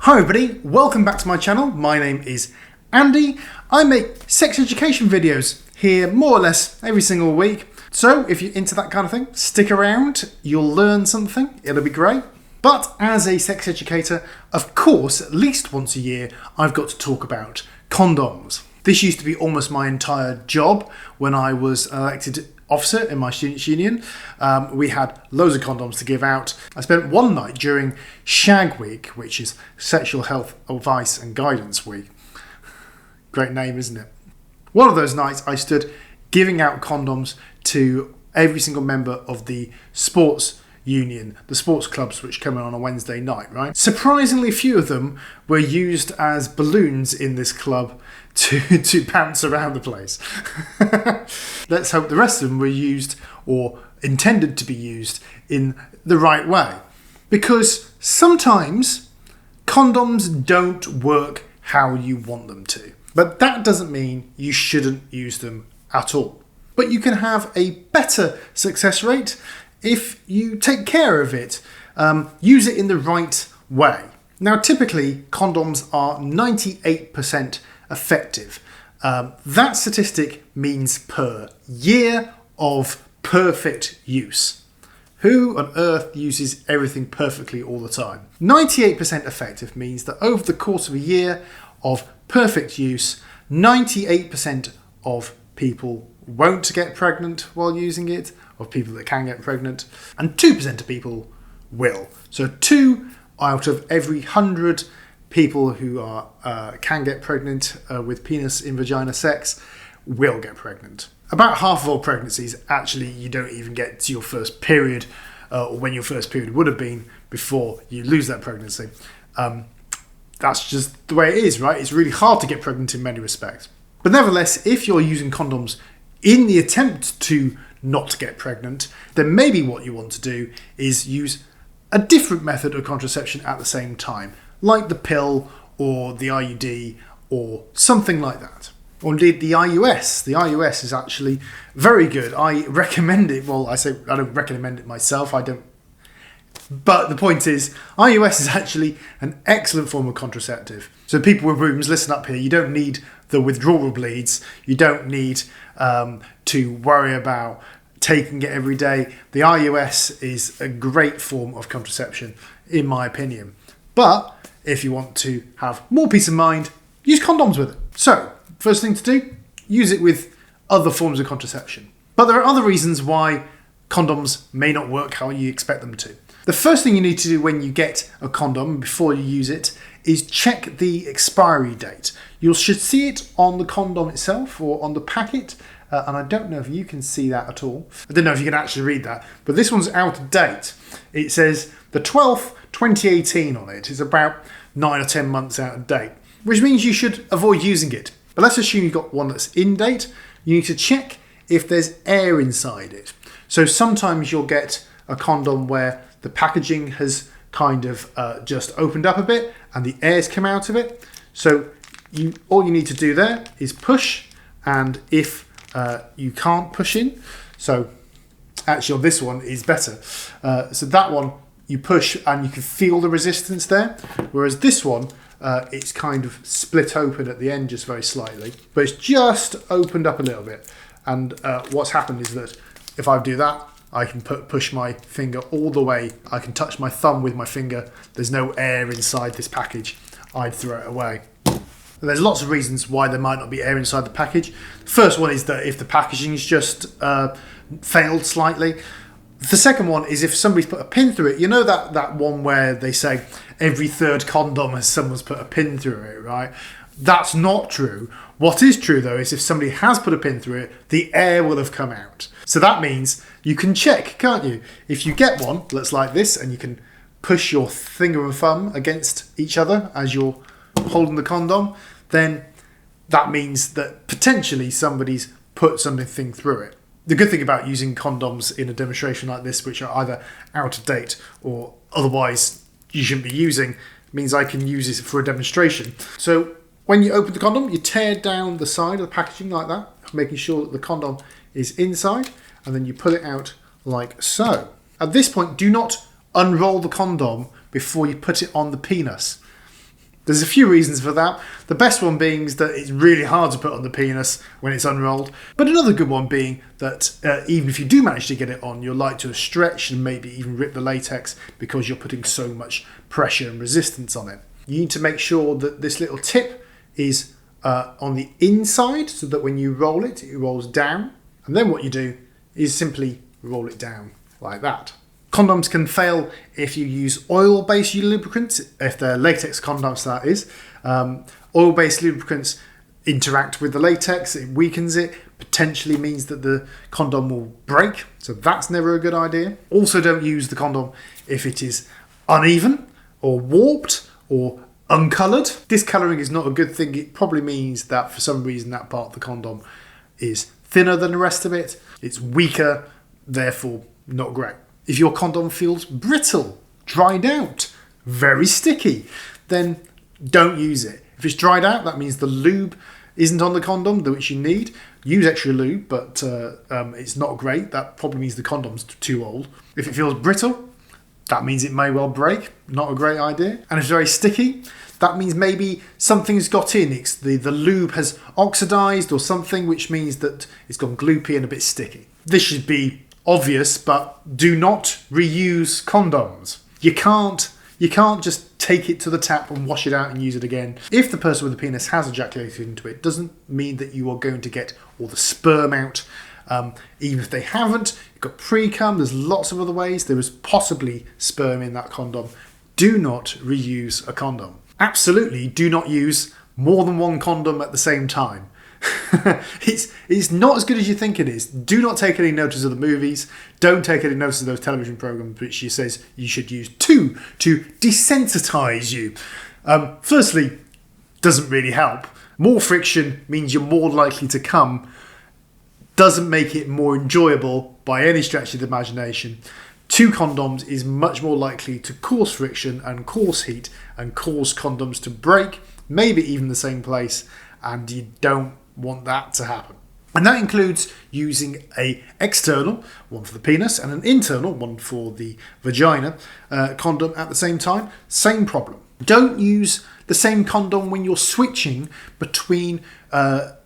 Hi everybody, welcome back to my channel. My name is Andy. I make sex education videos here more or less every single week. So if you're into that kind of thing, stick around, you'll learn something, it'll be great. But as a sex educator, of course, at least once a year, I've got to talk about condoms. This used to be almost my entire job when I was an elected officer in my students' union. We had loads of condoms to give out. I spent one night during Shag Week, which is Sexual Health Advice and Guidance Week. Great name, isn't it? One of those nights I stood giving out condoms to every single member of the sports union, the sports clubs which come in on a Wednesday night, right? Surprisingly few of them were used as balloons in this club to bounce around the place. Let's hope the rest of them were used or intended to be used in the right way. Because sometimes condoms don't work how you want them to. But that doesn't mean you shouldn't use them at all. But you can have a better success rate if you take care of it, use it in the right way. Now, typically, condoms are 98% effective. That statistic means per year of perfect use. Who on earth uses everything perfectly all the time? 98% effective means that over the course of a year of perfect use, 98% of people won't get pregnant while using it, of people that can get pregnant, and 2% of people will. So 2 out of every 100 people who can get pregnant with penis in vagina sex will get pregnant. About half of all pregnancies, actually, you don't even get to your first period, or when your first period would have been before you lose that pregnancy. That's just the way it is, right? It's really hard to get pregnant in many respects. But nevertheless, if you're using condoms in the attempt to not get pregnant, then maybe what you want to do is use a different method of contraception at the same time, like the pill or the IUD or something like that. Or indeed the IUS. The IUS is actually very good. I recommend it. Well, I don't recommend it myself. I don't. But the point is, IUS is actually an excellent form of contraceptive. So people with wombs, listen up here. You don't need the withdrawal bleeds. You don't need to worry about taking it every day. The IUS is a great form of contraception, in my opinion. But if you want to have more peace of mind, use condoms with it. So, first thing to do, use it with other forms of contraception. But there are other reasons why condoms may not work how you expect them to. The first thing you need to do when you get a condom before you use it is check the expiry date. You should see it on the condom itself or on the packet, and I don't know if you can see that at all. I don't know if you can actually read that, but this one's out of date. It says the 12th, 2018 on it. It's about 9 or 10 months out of date, which means you should avoid using it. But let's assume you've got one that's in date. You need to check if there's air inside it. So sometimes you'll get a condom where the packaging has kind of just opened up a bit and the air's come out of it. So all you need to do there is push, and if you can't push in, so actually on this one is better. So that one you push and you can feel the resistance there, whereas this one it's kind of split open at the end just very slightly, but it's just opened up a little bit. And what's happened is that if I do that, I can push my finger all the way. I can touch my thumb with my finger. There's no air inside this package. I'd throw it away. And there's lots of reasons why there might not be air inside the package. The first one is that if the packaging's just failed slightly. The second one is if somebody's put a pin through it. You know that one where they say every third condom has someone's put a pin through it, right? That's not true. What is true, though, is if somebody has put a pin through it, the air will have come out. So that means you can check, can't you? If you get one that's like this and you can push your finger and thumb against each other as you're holding the condom, then that means that potentially somebody's put something through it. The good thing about using condoms in a demonstration like this, which are either out of date or otherwise you shouldn't be using, means I can use this for a demonstration. So when you open the condom, you tear down the side of the packaging like that, making sure that the condom is inside, and then you pull it out like so. At this point, do not unroll the condom before you put it on the penis. There's a few reasons for that. The best one being is that it's really hard to put on the penis when it's unrolled. But another good one being that even if you do manage to get it on, you're likely to stretch and maybe even rip the latex because you're putting so much pressure and resistance on it. You need to make sure that this little tip is on the inside so that when you roll it, it rolls down. And then what you do is simply roll it down like that. Condoms can fail if you use oil-based lubricants, if they're latex condoms, that is. Oil-based lubricants interact with the latex, it weakens it, potentially means that the condom will break, so that's never a good idea. Also, don't use the condom if it is uneven or warped or uncoloured. Discolouring is not a good thing. It probably means that for some reason that part of the condom is thinner than the rest of it. It's weaker, therefore not great. If your condom feels brittle, dried out, very sticky, then don't use it. If it's dried out, that means the lube isn't on the condom, which you need. Use extra lube, but it's not great. That probably means the condom's too old. If it feels brittle, that means it may well break. Not a great idea. And if it's very sticky, that means maybe something's got in. The lube has oxidized or something, which means that it's gone gloopy and a bit sticky. This should be obvious, but do not reuse condoms. You can't just take it to the tap and wash it out and use it again. If the person with the penis has ejaculated into it, doesn't mean that you are going to get all the sperm out. Even if they haven't, you've got pre-cum, there's lots of other ways. There is possibly sperm in that condom. Do not reuse a condom. Absolutely do not use more than one condom at the same time. It's not as good as you think it is. Do not take any notice of the movies. Don't take any notice of those television programs which she says you should use two to desensitize you. Firstly, doesn't really help. More friction means you're more likely to come. Doesn't make it more enjoyable by any stretch of the imagination. Two condoms is much more likely to cause friction and cause heat and cause condoms to break, maybe even the same place, and you don't want that to happen. And that includes using a external, one for the penis, and an internal, one for the vagina, condom at the same time. Same problem. Don't use the same condom when you're switching between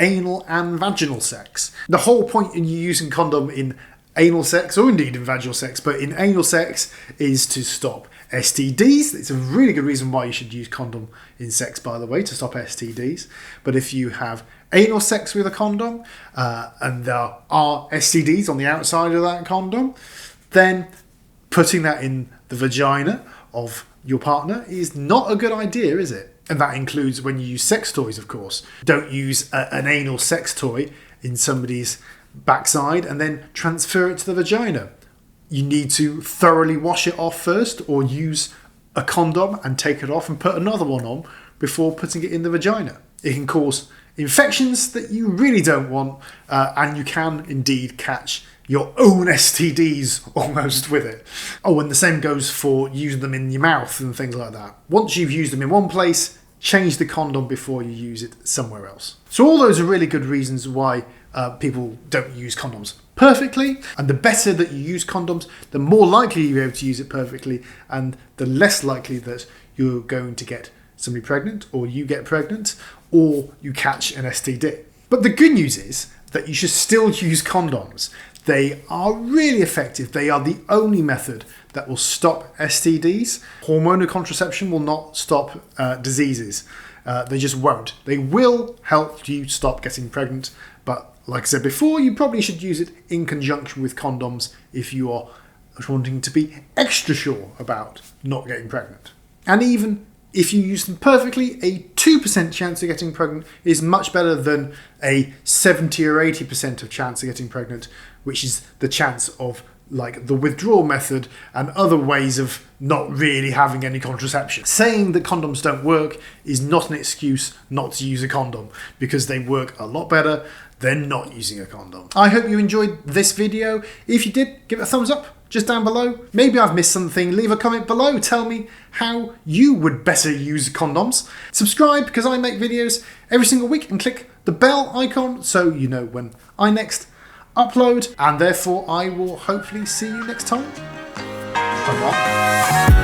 anal and vaginal sex. The whole point in you using condom in anal sex, or indeed in vaginal sex, but in anal sex, is to stop STDs. It's a really good reason why you should use condom in sex, by the way, to stop STDs. But if you have anal sex with a condom and there are STDs on the outside of that condom, then putting that in the vagina of your partner is not a good idea, is it? And that includes when you use sex toys, of course. Don't use an anal sex toy in somebody's backside and then transfer it to the vagina. You need to thoroughly wash it off first, or use a condom and take it off and put another one on before putting it in the vagina. It can cause infections that you really don't want, and you can indeed catch your own STDs almost with it. Oh, and the same goes for using them in your mouth and things like that. Once you've used them in one place, change the condom before you use it somewhere else. So all those are really good reasons why people don't use condoms perfectly, and the better that you use condoms, the more likely you'll be able to use it perfectly, and the less likely that you're going to get somebody pregnant, or you get pregnant, or you catch an STD. But the good news is that you should still use condoms. They are really effective. They are the only method that will stop STDs. Hormonal contraception will not stop diseases. They just won't. They will help you stop getting pregnant, but like I said before, you probably should use it in conjunction with condoms if you are wanting to be extra sure about not getting pregnant. And even if you use them perfectly, a 2% chance of getting pregnant is much better than a 70 or 80% of chance of getting pregnant, which is the chance of like the withdrawal method and other ways of not really having any contraception. Saying that condoms don't work is not an excuse not to use a condom, because they work a lot better than not using a condom. I hope you enjoyed this video. If you did, give it a thumbs up just down below. Maybe I've missed something. Leave a comment below. Tell me how you would better use condoms. Subscribe, because I make videos every single week, and click the bell icon so you know when I next upload, and therefore I will hopefully see you next time. Bye-bye.